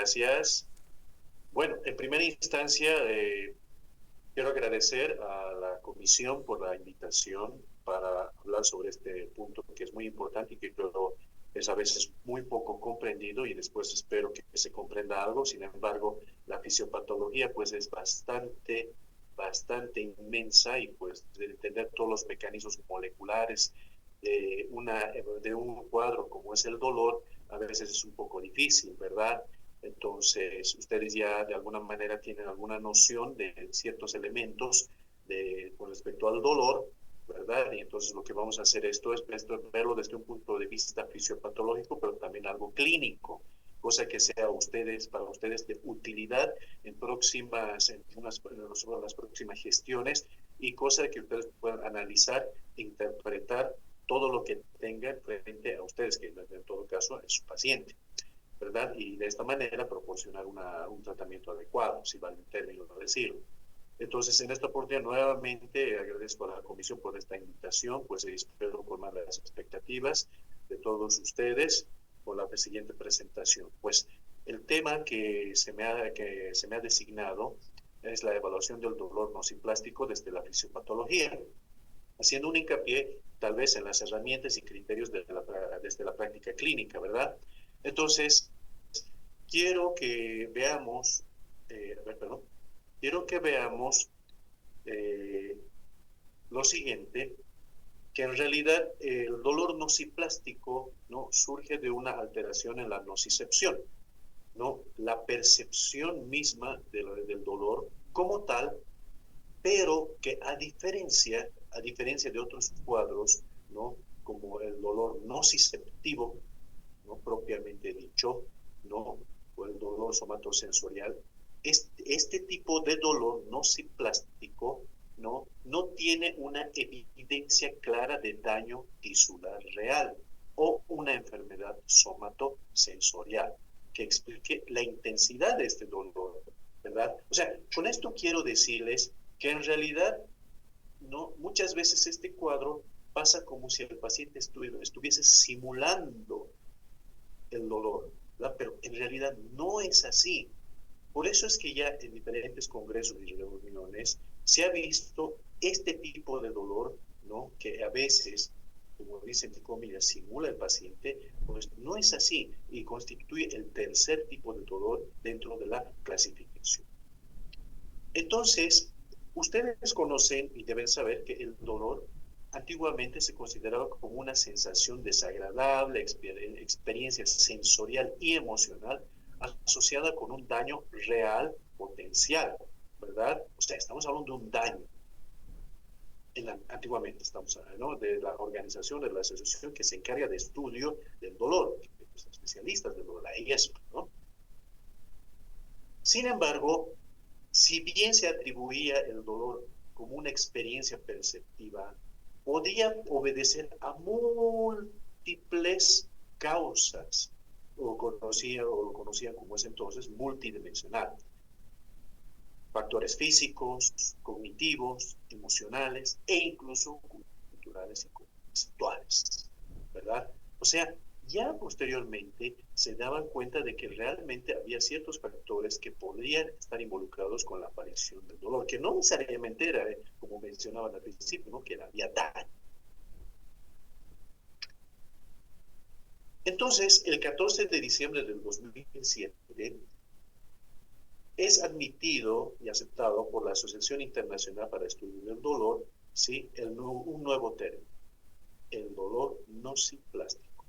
gracias. Bueno, en primera instancia, quiero agradecer a la comisión por la invitación para hablar sobre este punto que es muy importante y que creo es a veces muy poco comprendido y después espero que se comprenda algo. Sin embargo, la fisiopatología pues es bastante inmensa y pues de entender todos los mecanismos moleculares de un cuadro como es el dolor, a veces es un poco difícil, ¿verdad? Entonces, ustedes ya de alguna manera tienen alguna noción de ciertos elementos con respecto al dolor, ¿verdad? Y entonces lo que vamos a hacer esto es verlo desde un punto de vista fisiopatológico, pero también algo clínico, cosa que sea para ustedes de utilidad en las próximas gestiones y cosa que ustedes puedan analizar, interpretar todo lo que tengan frente a ustedes, que en todo caso es su paciente, ¿verdad? Y de esta manera proporcionar un tratamiento adecuado, si vale el término de decirlo. Entonces, en esta oportunidad, nuevamente agradezco a la comisión por esta invitación, pues espero colmar las expectativas de todos ustedes por la siguiente presentación. Pues el tema que se me ha designado es la evaluación del dolor nociplástico desde la fisiopatología, haciendo un hincapié tal vez en las herramientas y criterios desde la práctica clínica, ¿verdad? Entonces, quiero que veamos, perdón, quiero que veamos eh, lo siguiente, que en realidad el dolor nociplástico, ¿no?, surge de una alteración en la nocicepción, ¿no? La percepción misma del dolor como tal, pero que a diferencia de otros cuadros, ¿no?, como el dolor nociceptivo, ¿no?, propiamente dicho, ¿no?, o el dolor somatosensorial, este tipo de dolor nociplástico, no tiene una evidencia clara de daño tisular real o una enfermedad somatosensorial que explique la intensidad de este dolor, ¿verdad? O sea, con esto quiero decirles que en realidad, ¿no?, muchas veces este cuadro pasa como si el paciente estuviese simulando el dolor, ¿verdad? Pero en realidad no es así. Por eso es que ya en diferentes congresos y reuniones se ha visto este tipo de dolor, ¿no?, que a veces, como dicen entre comillas, simula el paciente, pues no es así y constituye el tercer tipo de dolor dentro de la clasificación. Entonces, ustedes conocen y deben saber que el dolor antiguamente se consideraba como una sensación desagradable, experiencia sensorial y emocional asociada con un daño real potencial, ¿verdad? O sea, estamos hablando de un daño. Antiguamente estamos hablando, ¿no?, de la organización, de la asociación que se encarga de estudio del dolor, los especialistas del dolor, la ESP, ¿no? Sin embargo, si bien se atribuía el dolor como una experiencia perceptiva, podía obedecer a múltiples causas, o lo conocían como es entonces multidimensional. Factores físicos, cognitivos, emocionales e incluso culturales y conceptuales, ¿verdad? O sea, ya posteriormente se daban cuenta de que realmente había ciertos factores que podrían estar involucrados con la aparición del dolor, que no necesariamente era, como mencionaban al principio, ¿no?, que había daño. Entonces, el 14 de diciembre del 2007, es admitido y aceptado por la Asociación Internacional para Estudio del Dolor, ¿sí?, un nuevo término, el dolor nociplástico.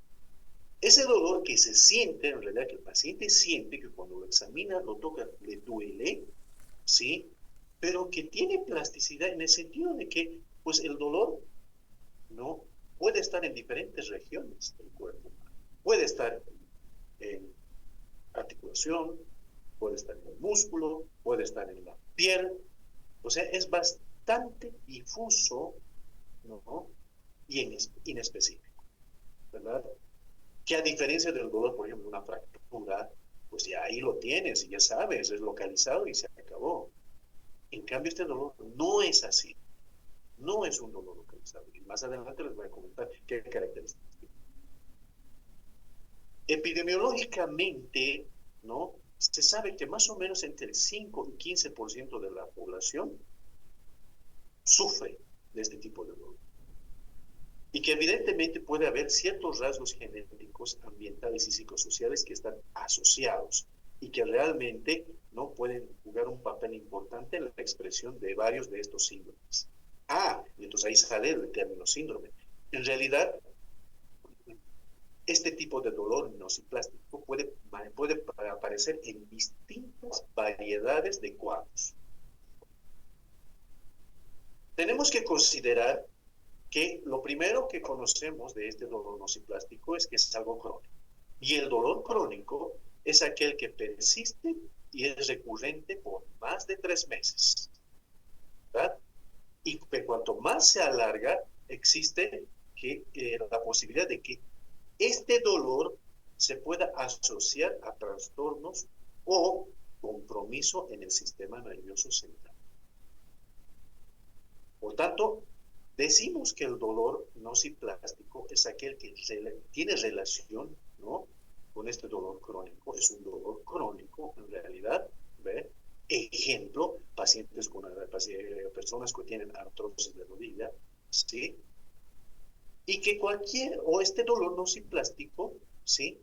Ese dolor que se siente, en realidad que el paciente siente, que cuando lo examina, lo toca, le duele, ¿sí?, pero que tiene plasticidad en el sentido de que, pues el dolor, ¿no?, puede estar en diferentes regiones del cuerpo. Puede estar en articulación, puede estar en el músculo, puede estar en la piel, o sea, es bastante difuso, ¿no?, y inespecífico, ¿verdad? Que a diferencia del dolor, por ejemplo, una fractura, pues ya ahí lo tienes y ya sabes, es localizado y se acabó. En cambio, este dolor no es así, no es un dolor localizado. Y más adelante les voy a comentar qué características tiene. Epidemiológicamente, ¿no?, se sabe que más o menos entre el 5 y 15% de la población sufre de este tipo de dolor. Y que evidentemente puede haber ciertos rasgos genéticos, ambientales y psicosociales que están asociados y que realmente no pueden jugar un papel importante en la expresión de varios de estos síndromes. Y entonces ahí sale el término síndrome. En realidad, este tipo de dolor nociplástico puede aparecer en distintas variedades de cuadros. Tenemos que considerar que lo primero que conocemos de este dolor nociplástico es que es algo crónico. Y el dolor crónico es aquel que persiste y es recurrente por más de 3 meses. ¿Verdad? Y que cuanto más se alarga, existe la posibilidad de que este dolor se pueda asociar a trastornos o compromiso en el sistema nervioso central. Por tanto, decimos que el dolor nociplástico es aquel que tiene relación, ¿no?, con este dolor crónico. Es un dolor crónico, en realidad. ¿Ve? Ejemplo, pacientes con personas que tienen artrosis de rodilla, ¿sí? Y que este dolor nociplástico, ¿sí?,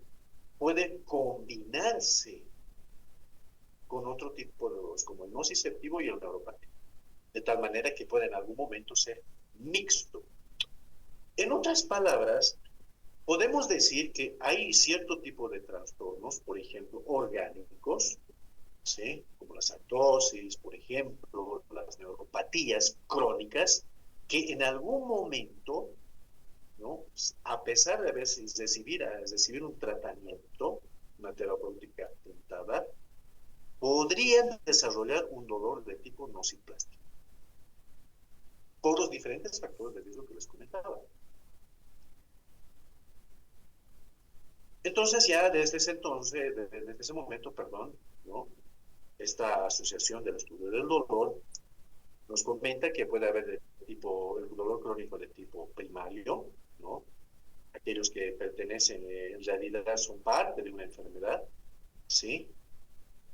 puede combinarse con otro tipo de dolores, como el nociceptivo y el neuropático, de tal manera que puede en algún momento ser mixto. En otras palabras, podemos decir que hay cierto tipo de trastornos, por ejemplo, orgánicos, ¿sí?, como las artrosis, por ejemplo, las neuropatías crónicas, que en algún momento, ¿no?, a pesar de recibir un tratamiento, una terapéutica apuntada, podrían desarrollar un dolor de tipo nociplástico por los diferentes factores de riesgo que les comentaba. Entonces ya desde ese momento, ¿no?, esta asociación del estudio del dolor nos comenta que puede haber el dolor crónico de tipo primario, ¿no?, aquellos que pertenecen, en realidad son parte de una enfermedad, ¿sí?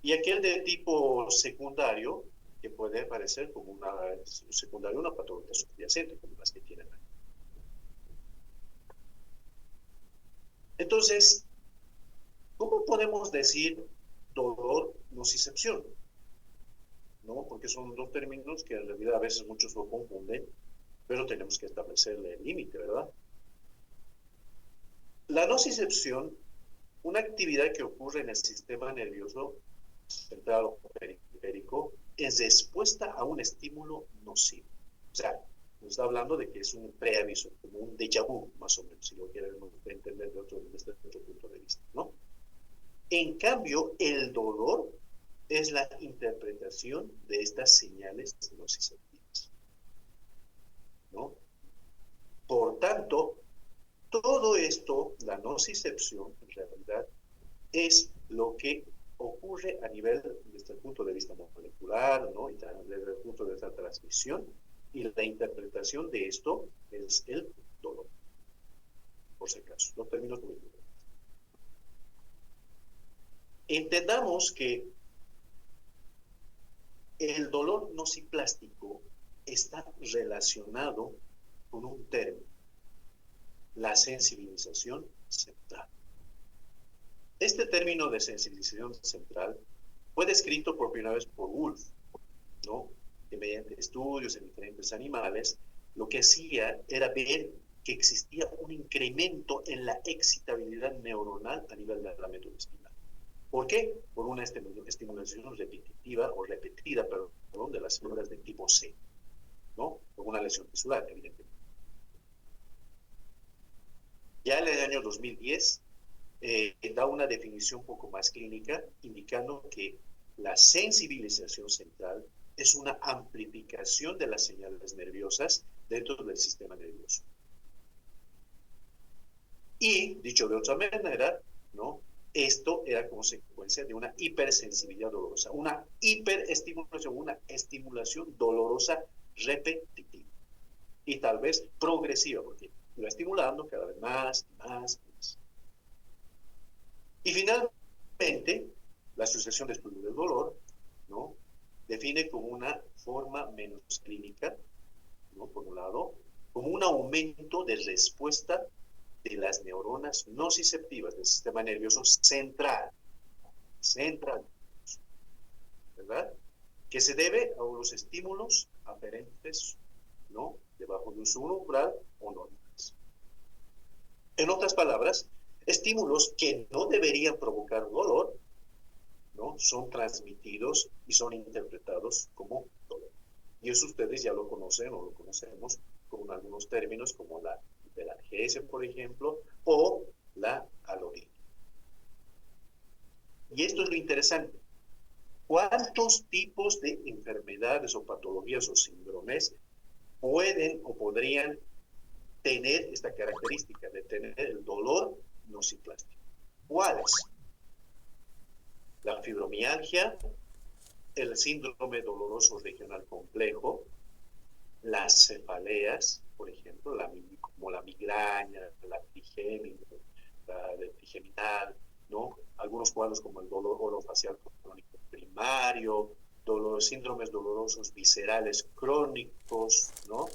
Y aquel de tipo secundario, que puede aparecer como una patología subyacente, como las que tienen ahí. Entonces, ¿cómo podemos decir dolor nocicepción? ¿No? Porque son dos términos que en realidad a veces muchos lo confunden, pero tenemos que establecerle el límite, ¿verdad? La nocicepción, una actividad que ocurre en el sistema nervioso central o periférico, es respuesta a un estímulo nocivo. O sea, nos está hablando de que es un preaviso, como un déjà vu, más o menos, si lo queremos entender desde otro punto de vista, ¿no? En cambio, el dolor es la interpretación de estas señales nociceptivas, ¿no? Por tanto, todo esto, la nocicepción, en realidad, es lo que ocurre a nivel, desde el punto de vista molecular, ¿no?, y desde el punto de vista transmisión, y la interpretación de esto es el dolor, por si acaso, los términos muy importantes. Entendamos que el dolor nociplástico está relacionado con un término, la sensibilización central. Este término de sensibilización central fue descrito por primera vez por Wolff, ¿no?, que mediante estudios en diferentes animales, lo que hacía era ver que existía un incremento en la excitabilidad neuronal a nivel de la médula espinal. ¿Por qué? Por una estimulación repetitiva o repetida, de las células de tipo C, ¿no?, por una lesión tisular, evidentemente. Ya en el año 2010 da una definición un poco más clínica, indicando que la sensibilización central es una amplificación de las señales nerviosas dentro del sistema nervioso. Y, dicho de otra manera, ¿no?, esto era consecuencia de una hipersensibilidad dolorosa, una hiperestimulación, una estimulación dolorosa repetitiva y tal vez progresiva, porque lo estimulando cada vez más y más y más. Y finalmente, La Asociación de Estudio del Dolor, ¿no?, define como una forma menos clínica, ¿no?, por un lado, como un aumento de respuesta de las neuronas nociceptivas del sistema nervioso central, ¿verdad?, que se debe a los estímulos aferentes, ¿no?, debajo de un umbral o normales. En otras palabras, estímulos que no deberían provocar dolor, ¿no?, son transmitidos y son interpretados como dolor. Y eso ustedes ya lo conocen o lo conocemos con algunos términos como la hiperalgesia, por ejemplo, o la alorina. Y esto es lo interesante. ¿Cuántos tipos de enfermedades o patologías o síndromes pueden o podrían tener esta característica de tener el dolor nociplástico? ¿Cuáles? La fibromialgia, el síndrome doloroso regional complejo, las cefaleas, por ejemplo, como la migraña, la trigeminal, ¿no? Algunos cuadros como el dolor orofacial crónico primario, síndromes dolorosos viscerales crónicos, ¿no?,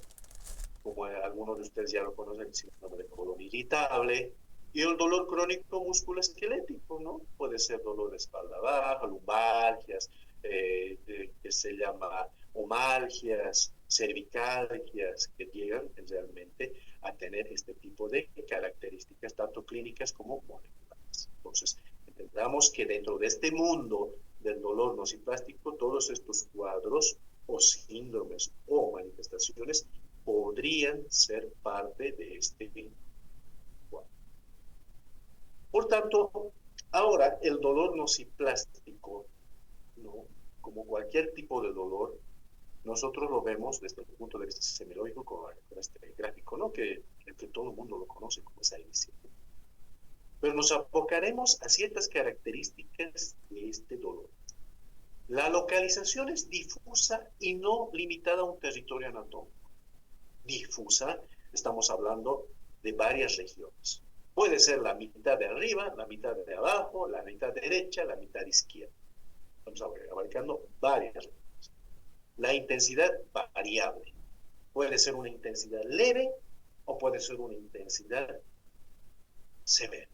como algunos de ustedes ya lo conocen, el síndrome de colon irritable, y el dolor crónico musculoesquelético, ¿no? Puede ser dolor de espalda baja, lumbalgias, que se llama omalgias, cervicalgias, que llegan realmente a tener este tipo de características, tanto clínicas como moleculares. Entonces, entendamos que dentro de este mundo del dolor nociplástico, todos estos cuadros o síndromes o manifestaciones podrían ser parte de este cuadro. Por tanto, ahora el dolor nociplástico, ¿no?, como cualquier tipo de dolor, nosotros lo vemos desde el punto de vista semiológico con este gráfico, ¿no?, que todo el mundo lo conoce como esa inicio. Pero nos abocaremos a ciertas características de este dolor. La localización es difusa y no limitada a un territorio anatómico. Difusa, estamos hablando de varias regiones. Puede ser la mitad de arriba, la mitad de abajo, la mitad derecha, la mitad izquierda. Estamos abarcando varias regiones. La intensidad variable. Puede ser una intensidad leve o puede ser una intensidad severa.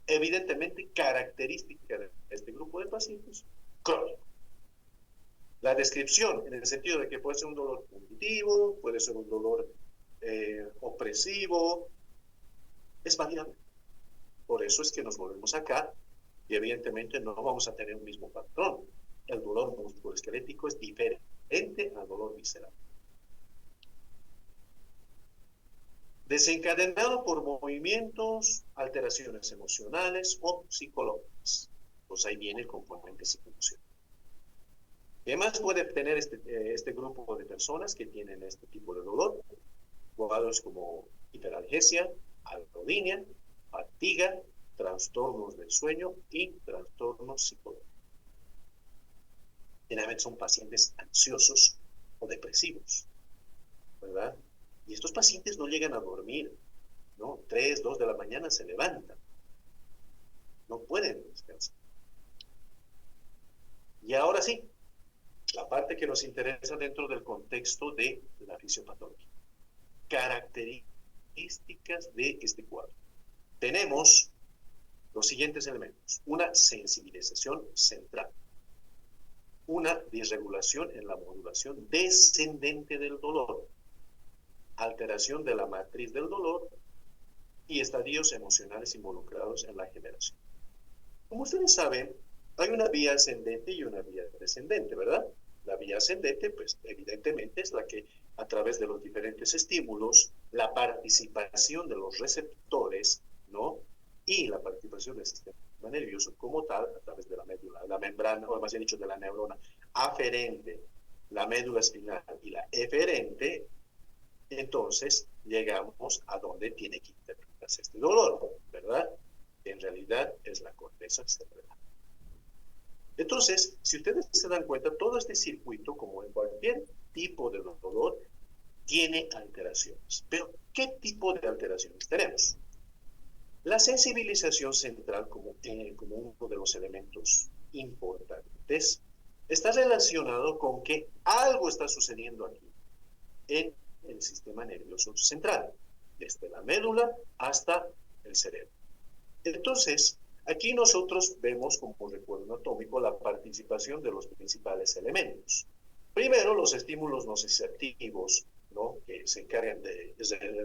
Evidentemente, característica de este grupo de pacientes, crónico. La descripción, en el sentido de que puede ser un dolor punitivo, puede ser un dolor opresivo, es variable. Por eso es que nos volvemos acá y evidentemente no vamos a tener un mismo patrón. El dolor musculoesquelético es diferente al dolor visceral. Desencadenado por movimientos, alteraciones emocionales o psicológicas. Pues ahí viene el componente psicoemocional. ¿Qué más puede tener este grupo de personas que tienen este tipo de dolor? Cuadros como hiperalgesia, alodinia, fatiga, trastornos del sueño y trastornos psicológicos. Generalmente son pacientes ansiosos o depresivos, ¿verdad? Y estos pacientes no llegan a dormir, ¿no? 3, 2 de la mañana se levantan. No pueden descansar. Y ahora sí, la parte que nos interesa dentro del contexto de la fisiopatología. Características de este cuadro. Tenemos los siguientes elementos. Una sensibilización central. Una disregulación en la modulación descendente del dolor. Alteración de la matriz del dolor y estadios emocionales involucrados en la generación. Como ustedes saben, hay una vía ascendente y una vía descendente, ¿verdad? La vía ascendente, pues evidentemente es la que a través de los diferentes estímulos, la participación de los receptores, ¿no?, y la participación del sistema nervioso como tal, a través de la médula, la membrana, o más bien dicho, de la neurona aferente, la médula espinal y la eferente, entonces llegamos a donde tiene que interpretarse este dolor, ¿verdad? En realidad es la corteza cerebral. Entonces, si ustedes se dan cuenta, todo este circuito, como en cualquier tipo de dolor, tiene alteraciones. Pero, ¿qué tipo de alteraciones tenemos? La sensibilización central como uno de los elementos importantes está relacionado con que algo está sucediendo aquí en el sistema nervioso central, desde la médula hasta el cerebro. Entonces, aquí nosotros vemos como recuerdo atómico la participación de los principales elementos. Primero, los estímulos nociceptivos, ¿no? Que se encargan de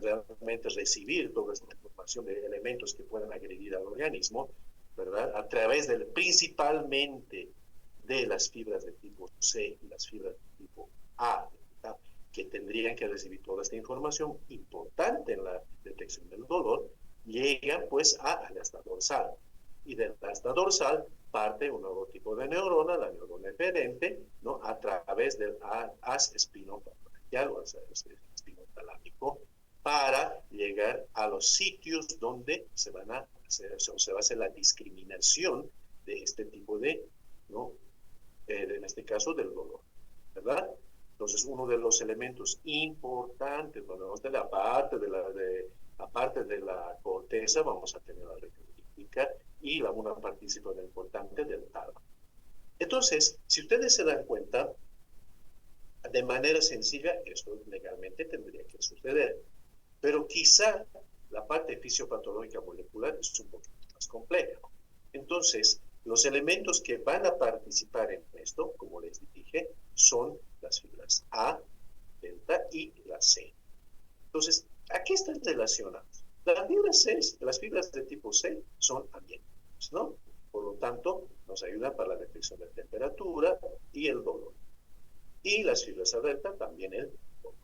realmente recibir toda esta información de elementos que puedan agredir al organismo, ¿verdad? A través principalmente de las fibras de tipo C y las fibras de tipo A, ¿verdad? Que tendrían que recibir toda esta información importante en la detección del dolor, llegan pues al asta dorsal. Y del asta dorsal parte un nuevo tipo de neurona, la neurona eferente, ¿no? A través del haz espinofalangial o espinotalámico, para llegar a los sitios donde se va a hacer la discriminación de este tipo de, ¿no? En este caso del dolor, ¿verdad? Entonces, uno de los elementos importantes, bueno, de la parte aparte de la corteza, vamos a tener la retina y una participación importante del tálamo. Entonces, si ustedes se dan cuenta, de manera sencilla, esto legalmente tendría que suceder, pero quizá la parte fisiopatológica molecular es un poquito más compleja. Entonces, los elementos que van a participar en esto, como les dije, son las fibras A, delta y la C. Entonces, ¿a qué están relacionados? Las fibras de tipo C son ambientales, ¿no? Por lo tanto, nos ayudan para la detección de temperatura y el dolor. Y las fibras A delta también el dolor.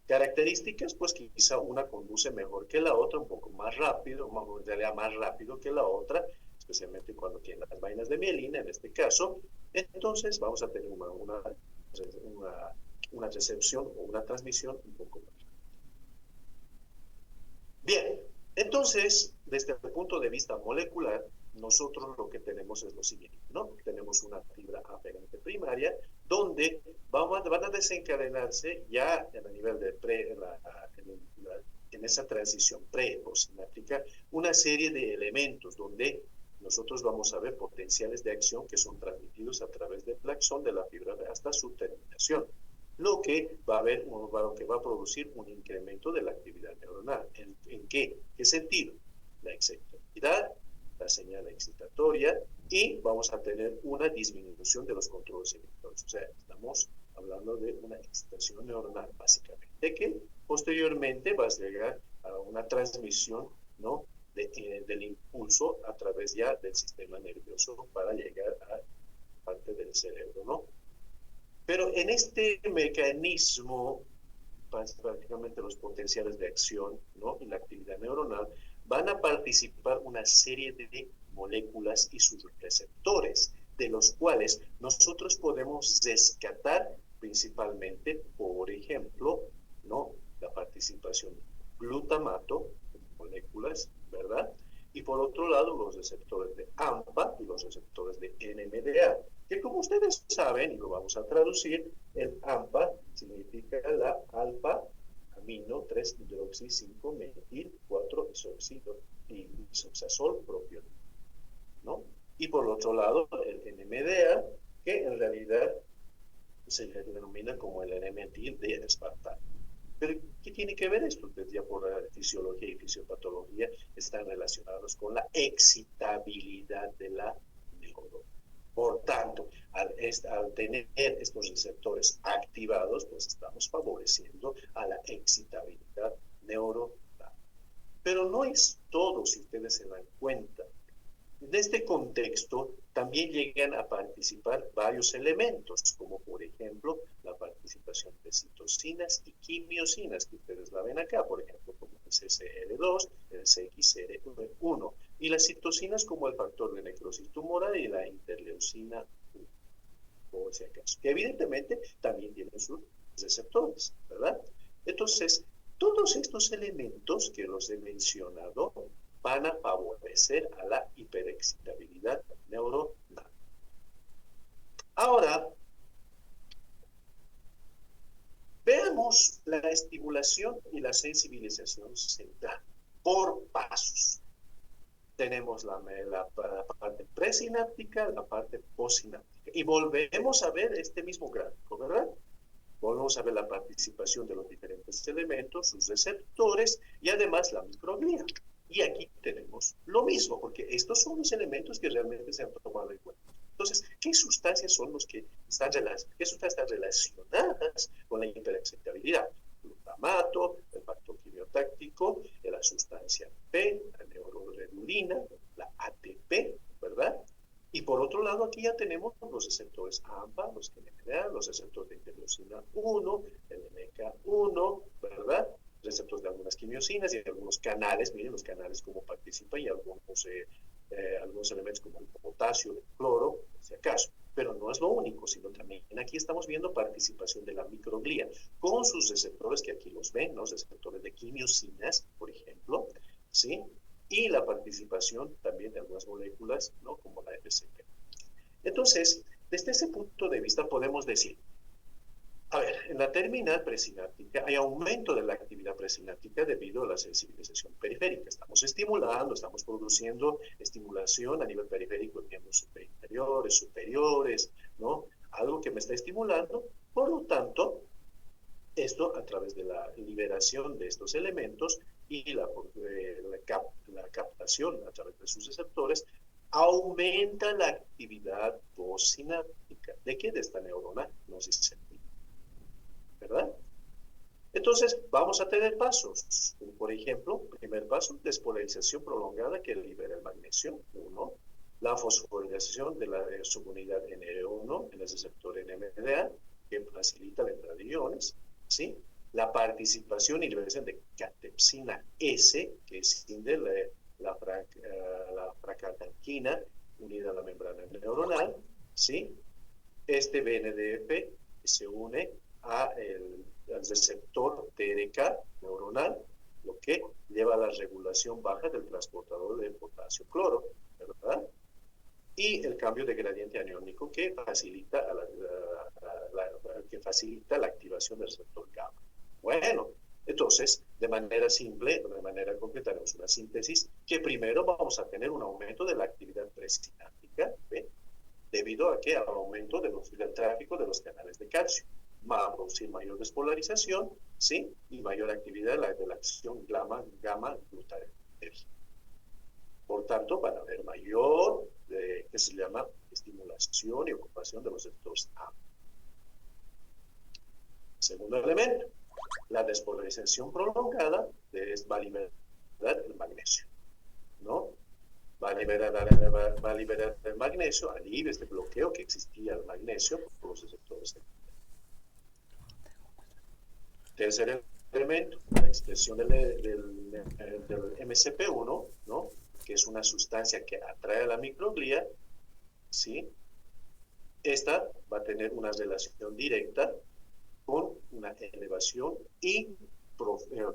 Características, pues quizá una conduce mejor que la otra, un poco más rápido, en realidad más rápido que la otra, especialmente cuando tiene las vainas de mielina, en este caso. Entonces vamos a tener una recepción o una transmisión un poco más. Bien, entonces, desde el punto de vista molecular, nosotros lo que tenemos es lo siguiente, ¿no? Tenemos una fibra aferente primaria donde van a desencadenarse ya a nivel de en esa transición pre-sináptica una serie de elementos donde nosotros vamos a ver potenciales de acción que son transmitidos a través del axón de la fibra hasta su terminación, lo que va a producir un incremento de la actividad neuronal. ¿En qué? ¿Qué sentido? La excitabilidad, la señal excitatoria, y vamos a tener una disminución de los controles inhibidores. O sea, estamos hablando de una excitación neuronal, básicamente, que posteriormente va a llegar a una transmisión, ¿no? Del impulso a través ya del sistema nervioso para llegar a parte del cerebro, ¿no? Pero en este mecanismo, prácticamente los potenciales de acción, ¿no? Y la actividad neuronal, van a participar una serie de moléculas y sus receptores, de los cuales nosotros podemos rescatar principalmente, por ejemplo, ¿no? La participación de glutamato, moléculas, ¿verdad? Y por otro lado, los receptores de AMPA y los receptores de NMDA, que como ustedes saben, y lo vamos a traducir, el AMPA significa la alfa amino 3 hidroxi 5 metil 4 isoxido y isoxazol propio, ¿no? Y por otro lado, el NMDA, que en realidad se le denomina como el N-metil de aspartamo. Pero, ¿qué tiene que ver esto? Pues ya por la fisiología y fisiopatología están relacionados con la excitabilidad de la neurona. Por tanto, al tener estos receptores activados, pues estamos favoreciendo a la excitabilidad neuronal. Pero no es todo, si ustedes se dan cuenta. En este contexto también llegan a participar varios elementos, como por ejemplo la participación de citocinas y quimiosinas, que ustedes la ven acá, por ejemplo, como el CCL2, el CXR1, y las citocinas como el factor de necrosis tumoral y la interleucina 1, por si acaso, que evidentemente también tienen sus receptores, ¿verdad? Entonces, todos estos elementos que los he mencionado van a favorecer a la hiperexcitabilidad neuronal. Ahora, veamos la estimulación y la sensibilización central por pasos. tenemos la parte presináptica, la parte postsináptica. Y volvemos a ver este mismo gráfico, ¿verdad? Volvemos a ver la participación de los diferentes elementos, sus receptores y además la microglía. Y aquí tenemos lo mismo, porque estos son los elementos que realmente se han tomado en cuenta. Entonces, ¿qué sustancias son los que qué sustancias están relacionadas con la hiperexcitabilidad? El glutamato, el factor quimiotáctico, la sustancia P, la neuroredulina, la ATP, ¿verdad? Y por otro lado, aquí ya tenemos los receptores AMPA, los NMDA, los receptores de interleucina 1, el MK1, ¿verdad? Receptores de algunas quimiosinas y algunos canales, miren los canales cómo participan y algunos elementos como el potasio, el cloro, si acaso. Pero no es lo único, sino también aquí estamos viendo participación de la microglía con sus receptores, que aquí los ven, los receptores de quimiosinas, por ejemplo, ¿sí? Y la participación también de algunas moléculas, ¿no? Como la FCP. Entonces, desde ese punto de vista podemos decir, a ver, en la terminal presináptica hay aumento de la actividad presináptica debido a la sensibilización periférica. Estamos estimulando, estamos produciendo estimulación a nivel periférico en miembros superiores, ¿no? Algo que me está estimulando. Por lo tanto, esto a través de la liberación de estos elementos y la captación a través de sus receptores, aumenta la actividad postsináptica. ¿De qué? De esta neurona nociceptiva, ¿verdad? Entonces, vamos a tener pasos. Por ejemplo, primer paso, despolarización prolongada que libera el magnesio, 1. La fosforilación de la subunidad NR1 en el receptor NMDA, que facilita la entrada de iones, ¿sí? La participación y liberación de catepsina S, que escinde la fractalquina unida a la membrana neuronal, ¿sí? Este BNDF se une al receptor TRK neuronal, lo que lleva a la regulación baja del transportador de potasio-cloro, ¿verdad? Y el cambio de gradiente aniónico que facilita la activación del receptor gamma. Bueno, entonces, de manera simple, de manera concreta, tenemos una síntesis que primero vamos a tener un aumento de la actividad presináptica, ¿ve? Debido a que al aumento del tráfico de los canales de calcio. Va a producir mayor despolarización, ¿sí? Y mayor actividad de la acción gamma-glutariérgica. Por tanto, van a haber mayor, que se llama estimulación y ocupación de los receptores A. Segundo elemento, la despolarización prolongada va a liberar el magnesio, ¿no? Va a liberar el magnesio, alivia este bloqueo que existía del magnesio por los receptores. Tercer elemento, la expresión del MCP1, ¿no? Que es una sustancia que atrae a la microglía, ¿sí? Esta va a tener una relación directa con una elevación y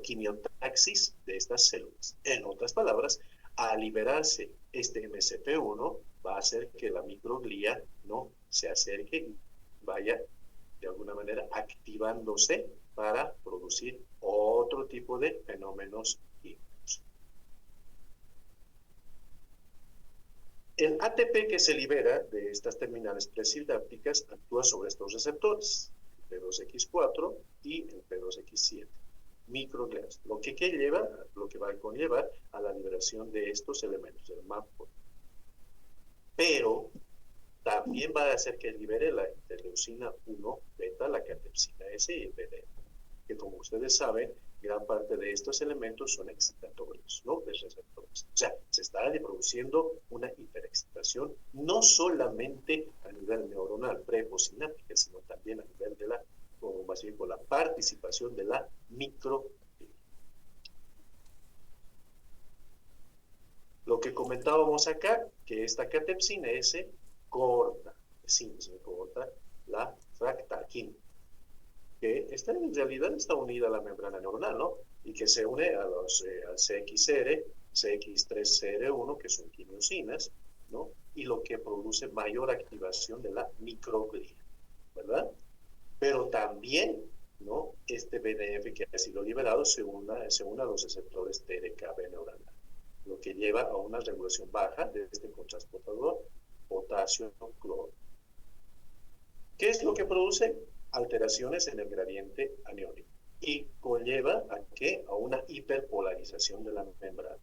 quimiotaxis de estas células. En otras palabras, al liberarse este MCP1, va a hacer que la microglía no se acerque y vaya de alguna manera activándose para producir otro tipo de fenómenos químicos. El ATP que se libera de estas terminales presinápticas actúa sobre estos receptores, el P2X4 y el P2X7, microglias, lo que va a conllevar a la liberación de estos elementos del MAP1. Pero también va a hacer que libere la interleucina 1 beta, la catepsina S y el BDF, que como ustedes saben, gran parte de estos elementos son excitatorios, ¿no? De receptores. O sea, se está produciendo una hiperexcitación, no solamente a nivel neuronal, preposináptica, sino también a nivel de o más bien con la participación de la microglía. Lo que comentábamos acá, que esta catepsina S corta la fractalquina, que en realidad está unida a la membrana neuronal, ¿no? Y que se une al CXR, CX3CR1, que son quimiosinas, ¿no? Y lo que produce mayor activación de la microglía, ¿verdad? Pero también, ¿no? Este BDF que ha sido liberado se une a los receptores TRKB neuronal. lo que lleva a una regulación baja de este cotransportador potasio-cloro. ¿Qué es lo que produce? Alteraciones en el gradiente aniónico y conlleva ¿a qué? A una hiperpolarización de la membrana.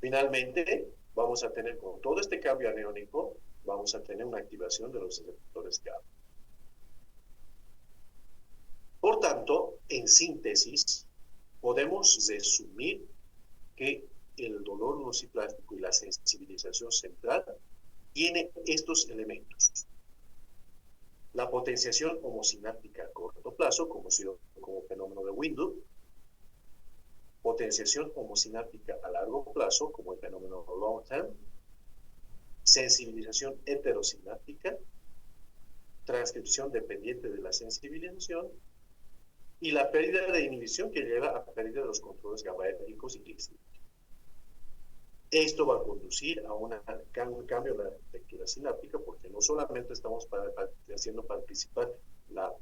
Finalmente, vamos a tener con todo este cambio aniónico, vamos a tener una activación de los receptores GABA. Por tanto, en síntesis, podemos resumir que el dolor nociplástico y la sensibilización central tiene estos elementos. La potenciación homosináptica a corto plazo, como fenómeno de Windle, potenciación homosináptica a largo plazo, como el fenómeno long term, sensibilización heterosináptica, transcripción dependiente de la sensibilización y la pérdida de inhibición que lleva a pérdida de los controles GABAérgicos y glicémicos. Esto va a conducir a un cambio en la arquitectura sináptica, porque no solamente estamos haciendo participar la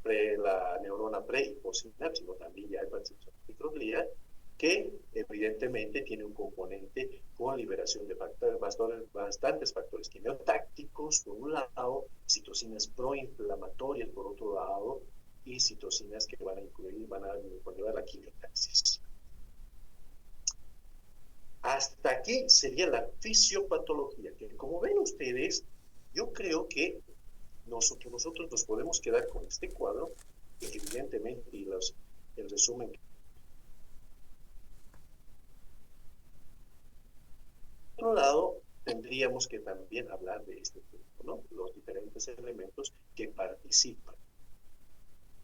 neurona pre y postsináptica, sino también ya hay participación microglial, que evidentemente tiene un componente con liberación de bastantes factores quimiotácticos, por un lado, citocinas proinflamatorias, por otro lado, y citocinas que van a conllevar la quimiotaxis. Hasta aquí sería la fisiopatología, que como ven ustedes, yo creo que nosotros nos podemos quedar con este cuadro, que evidentemente, y el resumen. Por otro lado, tendríamos que también hablar de este punto, ¿no? Los diferentes elementos que participan.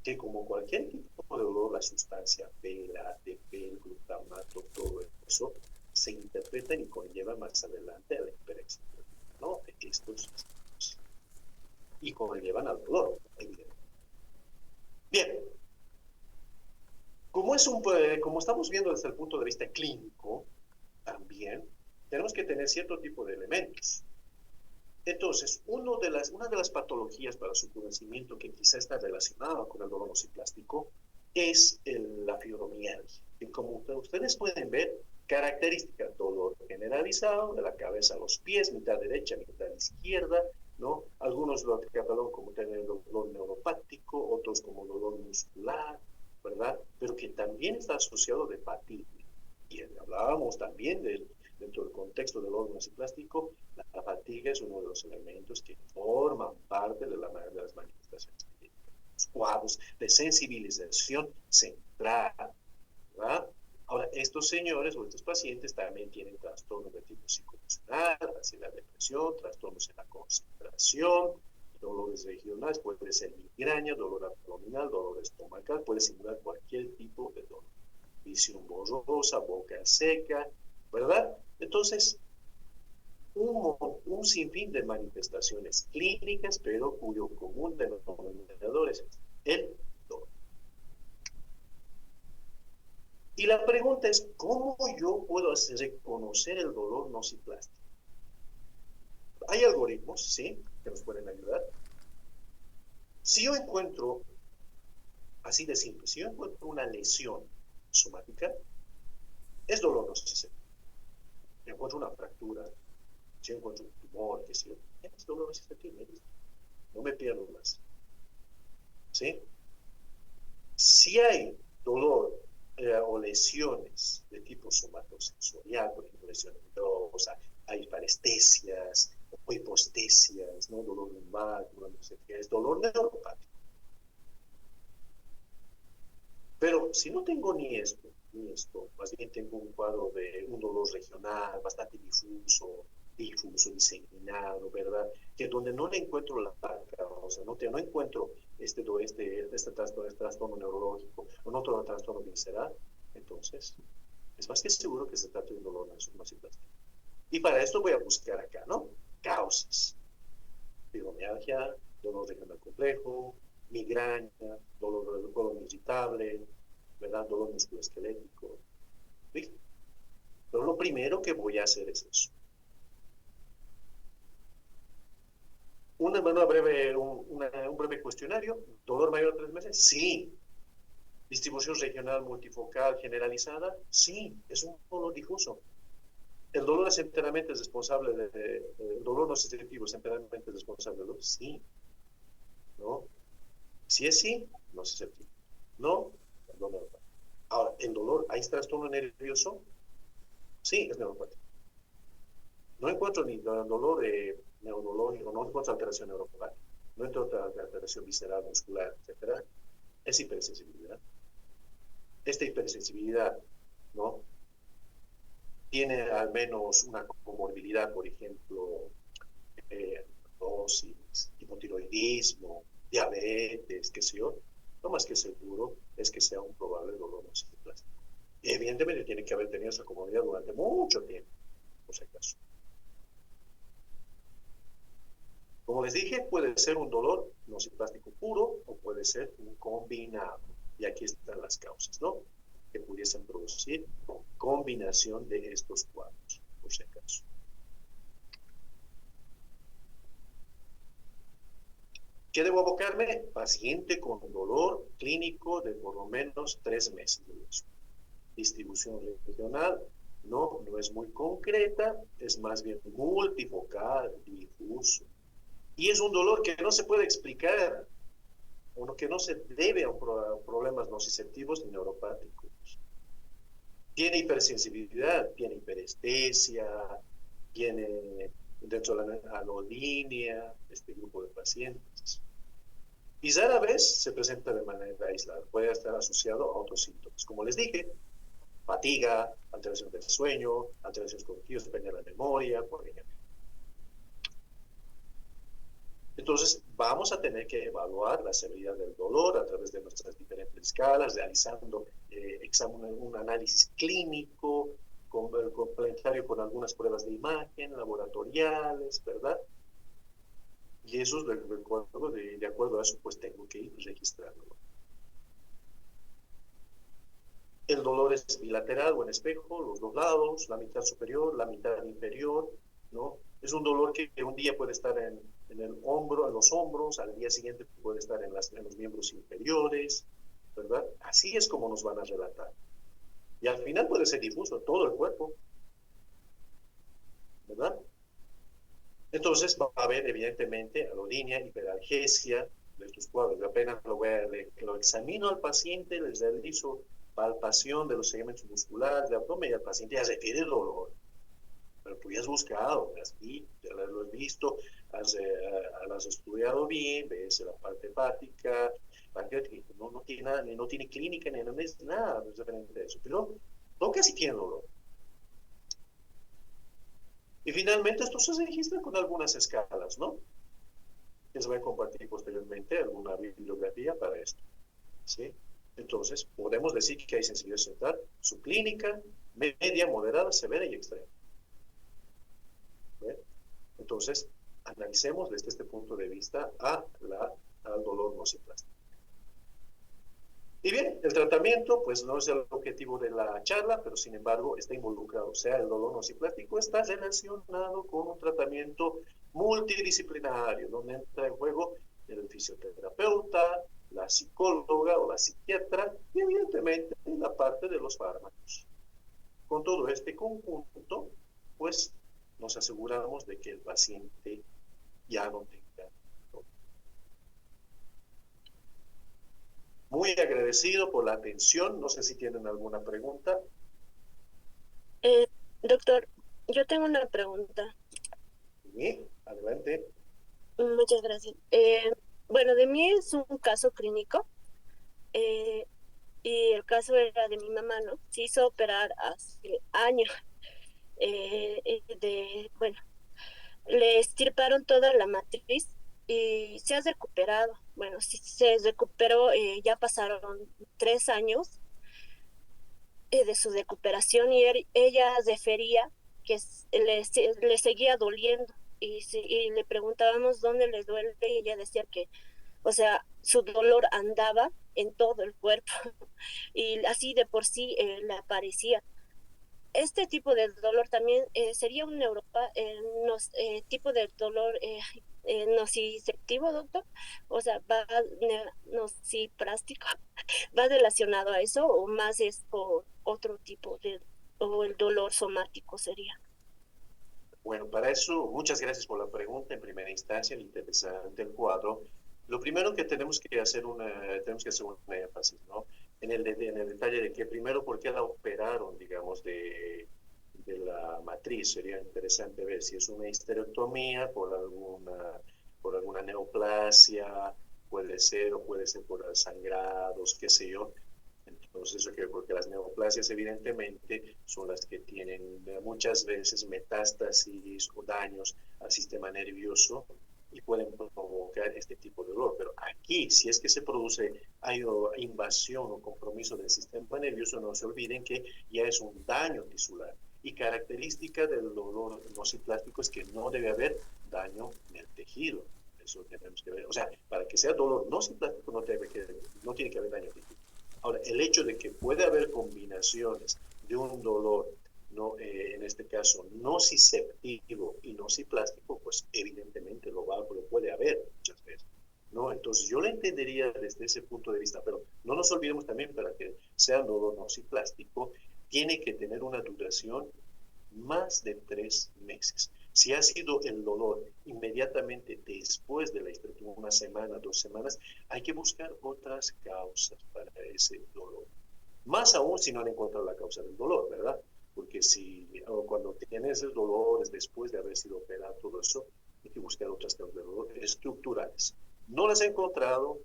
Que como cualquier tipo de dolor, la sustancia B, la ATP, el glutamato, todo eso, se interpretan y conllevan más adelante a la hiperexcitación, ¿no? De estos y conllevan al dolor, evidentemente. Bien, como estamos viendo desde el punto de vista clínico, también tenemos que tener cierto tipo de elementos. Entonces, una de las patologías para su conocimiento que quizá está relacionada con el dolor nociplástico es la fibromialgia, que como ustedes pueden ver, característica, dolor generalizado de la cabeza a los pies, mitad derecha, mitad izquierda, ¿no? Algunos lo catalogan como tener dolor neuropático, otros como dolor muscular, ¿verdad? Pero que también está asociado de fatiga. Y hablábamos también dentro del contexto del dolor nociplástico, la fatiga es uno de los elementos que forman parte de las manifestaciones clínicas. Los cuadros de sensibilización central, ¿verdad? Ahora, estos señores o estos pacientes también tienen trastornos de tipo psicoemocional, ansiedad, depresión, trastornos en la concentración, dolores regionales, puede ser migraña, dolor abdominal, dolor estomacal, puede simular cualquier tipo de dolor. Visión borrosa, boca seca, ¿verdad? Entonces, un sinfín de manifestaciones clínicas, pero cuyo común denominador es el dolor. Y la pregunta es, ¿cómo yo puedo reconocer el dolor nociplástico? Hay algoritmos, sí, que nos pueden ayudar. Si yo encuentro, así de simple, si yo encuentro una lesión somática, es dolor nociplástico. Si encuentro una fractura, si encuentro un tumor, que si es dolor nociplástico, no me pierdo más. ¿Sí? Si hay dolor o lesiones de tipo somatosensorial, por ejemplo, lesiones nerviosas, hay parestesias o hipostesias, ¿no? Dolor lumbar, no sé qué, es dolor neuropático. Pero si no tengo ni esto, más bien tengo un cuadro de un dolor regional bastante difuso, diseminado, ¿verdad? Que donde no le encuentro la causa, no encuentro este trastorno neurológico o no otro trastorno visceral, entonces es más que seguro que se trata de un dolor nociplástico. Y para esto voy a buscar acá, ¿no? Causas. Fibromialgia, dolor regional complejo, migraña, dolor del colon irritable, ¿verdad? Dolor musculoesquelético. ¿Sí? Pero lo primero que voy a hacer es eso. Un breve cuestionario. ¿Dolor mayor a 3 meses? Sí. ¿Distribución regional multifocal generalizada? Sí, es un dolor difuso. ¿El dolor es enteramente responsable el dolor nociceptivo es enteramente responsable del dolor? Sí, ¿no? Si es sí, nociceptivo. No, el dolor. Ahora, ¿el dolor, hay trastorno nervioso? Sí, es neuropático. No encuentro ni dolor neurológico, no encuentro alteración neuropática, no encuentro alteración visceral, muscular, etcétera. Es hipersensibilidad. Esta hipersensibilidad, ¿no? Tiene al menos una comorbilidad, por ejemplo, dosis, hipotiroidismo, diabetes, qué sé yo. Lo más que seguro es que sea un probable dolor nociplástico. Y evidentemente tiene que haber tenido esa comorbilidad durante mucho tiempo, por si acaso. Como les dije, puede ser un dolor nociplástico puro o puede ser un combinado. Y aquí están las causas, ¿no? Que pudiesen producir combinación de estos cuadros, por si acaso. ¿Qué debo abocarme? Paciente con dolor clínico de por lo menos 3 meses de duración. Distribución regional no es muy concreta, es más bien multifocal, difuso. Y es un dolor que no se puede explicar, o que no se debe a problemas nociceptivos ni neuropáticos. Tiene hipersensibilidad, tiene hiperestesia, tiene dentro de la alolínea, este grupo de pacientes. Y rara vez se presenta de manera aislada, puede estar asociado a otros síntomas. Como les dije, fatiga, alteración del sueño, alteraciones cognitivas, depende de la memoria, por ejemplo. Entonces, vamos a tener que evaluar la severidad del dolor a través de nuestras diferentes escalas, realizando un análisis clínico, complementario con algunas pruebas de imagen, laboratoriales, ¿verdad? Y eso, de acuerdo a eso, pues tengo que ir registrando. El dolor es bilateral o en espejo, los dos lados, la mitad superior, la mitad inferior, ¿no? Es un dolor que un día puede estar en el hombro, en los hombros, al día siguiente puede estar en los miembros inferiores, ¿verdad? Así es como nos van a relatar. Y al final puede ser difuso, todo el cuerpo, ¿verdad? Entonces va a haber evidentemente alodinia, hiperalgesia de estos cuadros. Yo apenas lo examino al paciente, les realizo palpación de los segmentos musculares de abdomen y al paciente ya refiere el dolor. Pero tú ya has buscado, ya lo has visto, has estudiado bien, ves la parte hepática, no tiene nada, no tiene clínica, ni nada referente a eso. Pero no casi tiene dolor. Y finalmente esto se registra con algunas escalas, ¿no? Les voy a compartir posteriormente alguna bibliografía para esto, ¿sí? Entonces, podemos decir que hay sensibilidad central, subclínica, media, moderada, severa y extrema. ¿Ve? Entonces, analicemos desde este punto de vista al dolor nociplástico. Y bien, el tratamiento, pues no es el objetivo de la charla, pero sin embargo está involucrado. O sea, el dolor nociplástico está relacionado con un tratamiento multidisciplinario, donde entra en juego el fisioterapeuta, la psicóloga o la psiquiatra y evidentemente la parte de los fármacos. Con todo este conjunto, pues nos aseguramos de que el paciente ya no tenga. Muy agradecido por la atención. No sé si tienen alguna pregunta. Doctor, yo tengo una pregunta. Sí, adelante. Muchas gracias. Bueno, de mí es un caso clínico y el caso era de mi mamá, ¿no? Se hizo operar hace años. Bueno, le extirparon toda la matriz y se ha recuperado. Bueno, sí se recuperó, ya pasaron 3 años de su recuperación y ella refería que le seguía doliendo y le preguntábamos dónde le duele y ella decía que, o sea, su dolor andaba en todo el cuerpo y así de por sí le aparecía. Este tipo de dolor también sería un tipo de dolor nociceptivo, doctor, o sea, nociplástico, ¿va relacionado a eso o más es por otro tipo o el dolor somático sería? Bueno, para eso, muchas gracias por la pregunta. En primera instancia, el interesante el cuadro. Lo primero que tenemos que hacer una énfasis, ¿no? En el detalle de que primero, ¿por qué la operaron, digamos, de la matriz? Sería interesante ver si es una histerectomía por alguna neoplasia, puede ser, o puede ser por sangrados, qué sé yo. Entonces, eso que porque las neoplasias evidentemente son las que tienen muchas veces metástasis o daños al sistema nervioso y pueden provocar este tipo de dolor. Pero aquí, si es que se produce hay invasión o compromiso del sistema nervioso, no se olviden que ya es un daño tisular. Y característica del dolor nociplástico es que no debe haber daño en el tejido. Eso tenemos que ver. O sea, para que sea dolor nociplástico no tiene que haber daño en el tejido. Ahora, el hecho de que puede haber combinaciones de un dolor, no, en este caso, nociceptivo y nociplástico, pues evidentemente lo puede haber muchas veces. ¿No? Entonces yo lo entendería desde ese punto de vista, pero no nos olvidemos también para que sea dolor nociplástico, tiene que tener una duración más de 3 meses. Si ha sido el dolor inmediatamente después de la histerectomía, una semana, 2 semanas, hay que buscar otras causas para ese dolor. Más aún si no han encontrado la causa del dolor, ¿verdad? Porque si cuando tienes el dolor después de haber sido operado, todo eso, hay que buscar otras causas del dolor estructurales. No las he encontrado,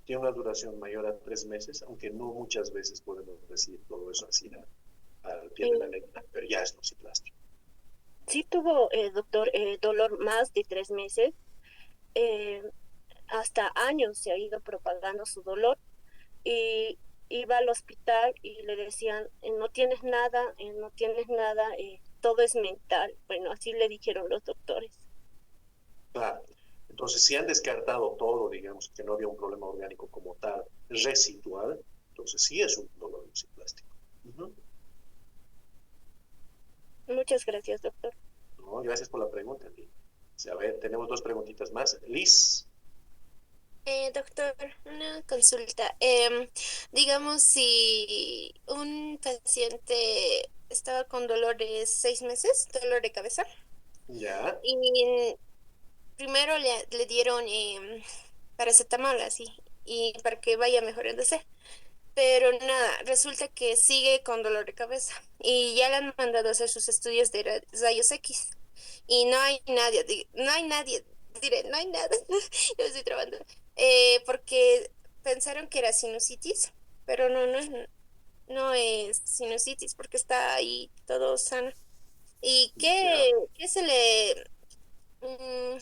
tiene una duración mayor a 3 meses, aunque no muchas veces podemos decir todo eso así al pie de la Eh, letra, pero ya es nociplástico. sí tuvo, doctor, dolor más de 3 meses. eh, Hasta años se ha ido propagando su dolor y iba al hospital y le decían, no tienes nada, no tienes nada, todo es mental. Bueno, así le dijeron los doctores. Claro. Entonces, si han descartado todo, digamos, que no había un problema orgánico como tal, residual, entonces sí es un dolor musiplástico. Uh-huh. Muchas gracias, doctor. No, gracias por la pregunta, Liz. A ver, tenemos dos preguntitas más. Liz, Doctor, una consulta. Digamos, si un paciente estaba con dolor de 6 meses, dolor de cabeza, ya, y primero le dieron paracetamol así, y para que vaya mejorándose, pero nada, resulta que sigue con dolor de cabeza y ya le han mandado a hacer sus estudios de rayos X y no hay nadie, no hay nadie, diré, no hay nada, yo me estoy trabando, porque pensaron que era sinusitis, pero no es sinusitis porque está ahí todo sano. ¿Y ya. qué se le, mm,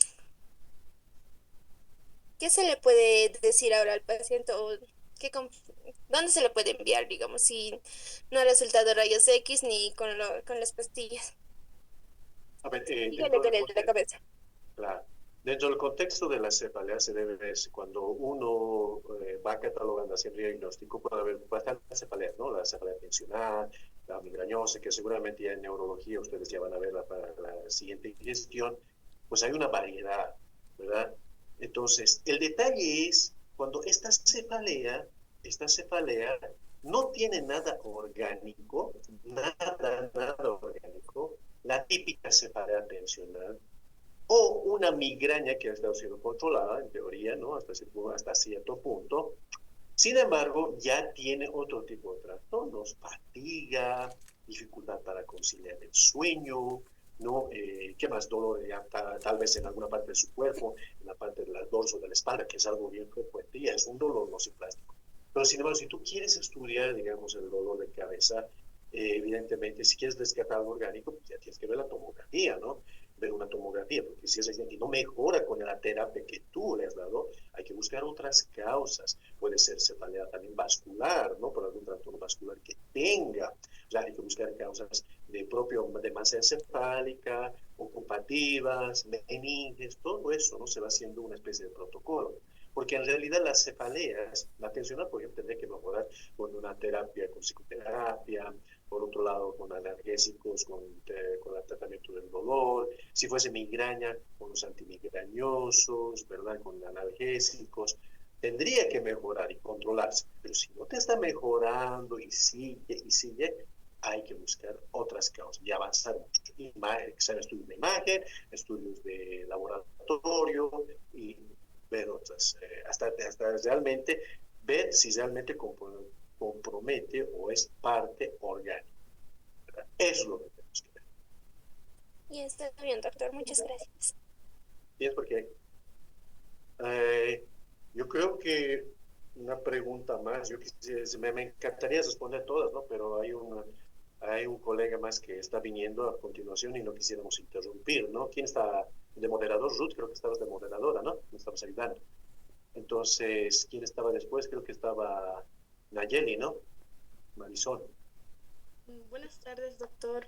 qué se le puede decir ahora al paciente o dónde se le puede enviar, digamos, si no ha resultado rayos X ni con las pastillas? A ver, Y ya le duele la cabeza. claro. Dentro del contexto de la cefalea se debe ver, cuando uno va catalogando, haciendo diagnóstico, puede haber bastantes cefaleas, ¿no? La cefalea tensional, la migrañosa, que seguramente ya en neurología ustedes ya van a verla para la siguiente gestión, pues hay una variedad, ¿verdad? Entonces, el detalle es cuando esta cefalea no tiene nada orgánico, nada orgánico, la típica cefalea tensional, o una migraña que ha estado siendo controlada, en teoría, ¿no? Hasta cierto punto. Sin embargo, ya tiene otro tipo de trastornos, fatiga, dificultad para conciliar el sueño, ¿no? ¿Qué más? Dolor ya tal vez en alguna parte de su cuerpo, en la parte del dorso de la espalda, que es algo bien frecuente, y es un dolor nociplástico. Pero sin embargo, si tú quieres estudiar, digamos, el dolor de cabeza, evidentemente, si quieres descartar algo orgánico, pues ya tienes que ver la tomografía, ¿no? Ver una tomografía, porque si es evidente y no mejora con la terapia que tú le has dado, hay que buscar otras causas. Puede ser cefalea también vascular, ¿no? Por algún trastorno vascular que tenga. O sea, hay que buscar causas de masa encefálica, ocupativas, meninges, todo eso, ¿no? Se va haciendo una especie de protocolo. Porque en realidad las cefaleas, la tensional, por ejemplo, tendría que mejorar con una terapia, con psicoterapia, por otro lado, con analgésicos, con el tratamiento del dolor, si fuese migraña, con los antimigrañosos, ¿verdad? Con analgésicos, tendría que mejorar y controlarse. Pero si no te está mejorando y sigue, hay que buscar otras causas y avanzar mucho. Estudios de imagen, estudios de laboratorio y ver otras, hasta realmente ver si realmente compromete o es parte orgánica. ¿Verdad? Eso es lo que tenemos que ver. Y está bien, doctor, muchas gracias. Y es porque yo creo que una pregunta más, me encantaría responder todas, ¿no? Pero hay un colega más que está viniendo a continuación y no quisiéramos interrumpir, ¿no? ¿Quién está de moderador? Ruth, creo que estabas de moderadora, ¿no? Me estabas ayudando. Entonces, ¿quién estaba después? Creo que estaba Nayeli, ¿no? Marisol. Buenas tardes, doctor.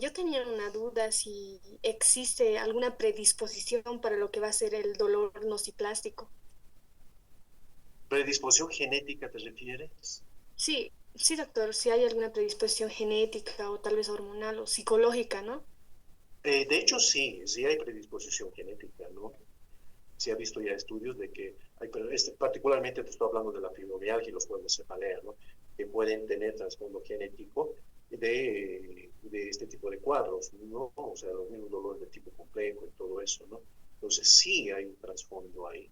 Yo tenía una duda si existe alguna predisposición para lo que va a ser el dolor nociplástico. ¿Predisposición genética te refieres? Sí, sí, doctor, si hay alguna predisposición genética o tal vez hormonal o psicológica, ¿no? De hecho, sí, sí hay predisposición genética, ¿no? Se ha visto ya estudios de que hay, pero particularmente te estoy hablando de la fibromialgia y los juegos de cefalea, ¿no? Que pueden tener trasfondo genético de este tipo de cuadros, ¿no? O sea, los mismos dolores de tipo complejo y todo eso, ¿no? Entonces sí hay un trasfondo ahí,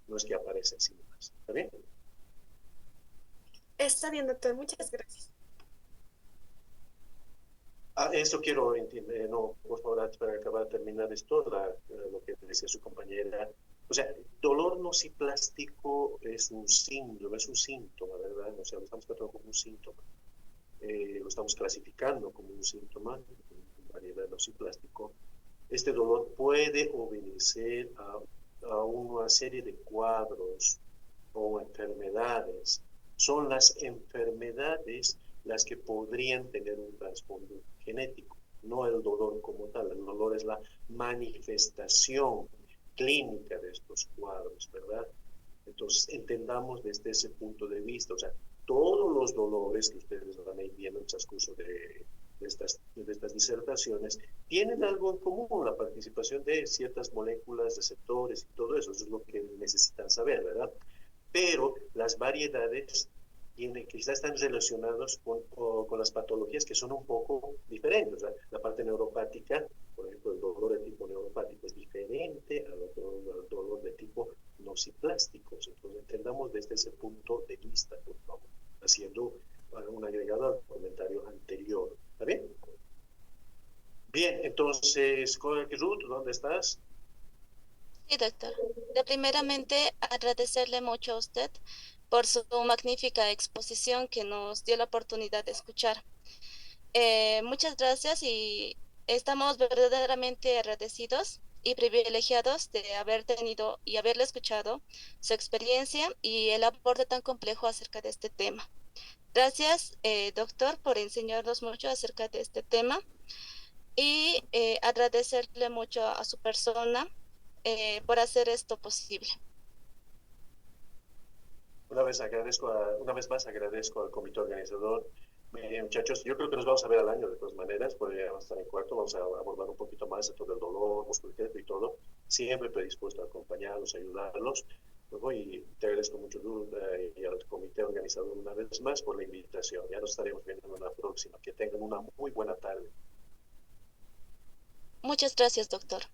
no es que aparece así nomás, ¿está bien? Está bien, doctor, muchas gracias. Eso quiero entender, no, por favor, para acabar de terminar esto, lo que decía su compañera. O sea, dolor nociplástico es un síndrome, es un síntoma, ¿verdad? O sea, lo estamos tratando como un síntoma. Lo estamos clasificando como un síntoma, variedad nociplástico. Este dolor puede obedecer a una serie de cuadros o enfermedades. Son las enfermedades las que podrían tener un trasfondo genético, no el dolor como tal. El dolor es la manifestación clínica de estos cuadros, ¿verdad? Entonces, entendamos desde ese punto de vista, o sea, todos los dolores que ustedes van a ir viendo en el transcurso de estas disertaciones tienen algo en común, la participación de ciertas moléculas, receptores y todo eso. Eso es lo que necesitan saber, ¿verdad? Pero las variedades quizás están relacionados con las patologías que son un poco diferentes. O sea, la parte neuropática, por ejemplo, el dolor de tipo neuropático es diferente al dolor de tipo nociplástico. Entonces, entendamos desde ese punto de vista, por favor, haciendo un agregado al comentario anterior. ¿Está bien? Bien, entonces, Ruth, ¿dónde estás? Sí, doctor. De primeramente, agradecerle mucho a usted por su magnífica exposición que nos dio la oportunidad de escuchar. Muchas gracias y estamos verdaderamente agradecidos y privilegiados de haber tenido y haberle escuchado su experiencia y el aporte tan complejo acerca de este tema. Gracias, doctor, por enseñarnos mucho acerca de este tema y agradecerle mucho a su persona por hacer esto posible. Una vez más agradezco al comité organizador. Muchachos, yo creo que nos vamos a ver al año de todas maneras, porque vamos a estar en cuarto, vamos a abordar un poquito más de todo el dolor, musculoesquelético y todo. Siempre predispuesto a acompañarlos, a ayudarlos. Y te agradezco mucho, y al comité organizador una vez más por la invitación. Ya nos estaremos viendo en una próxima. Que tengan una muy buena tarde. Muchas gracias, doctor.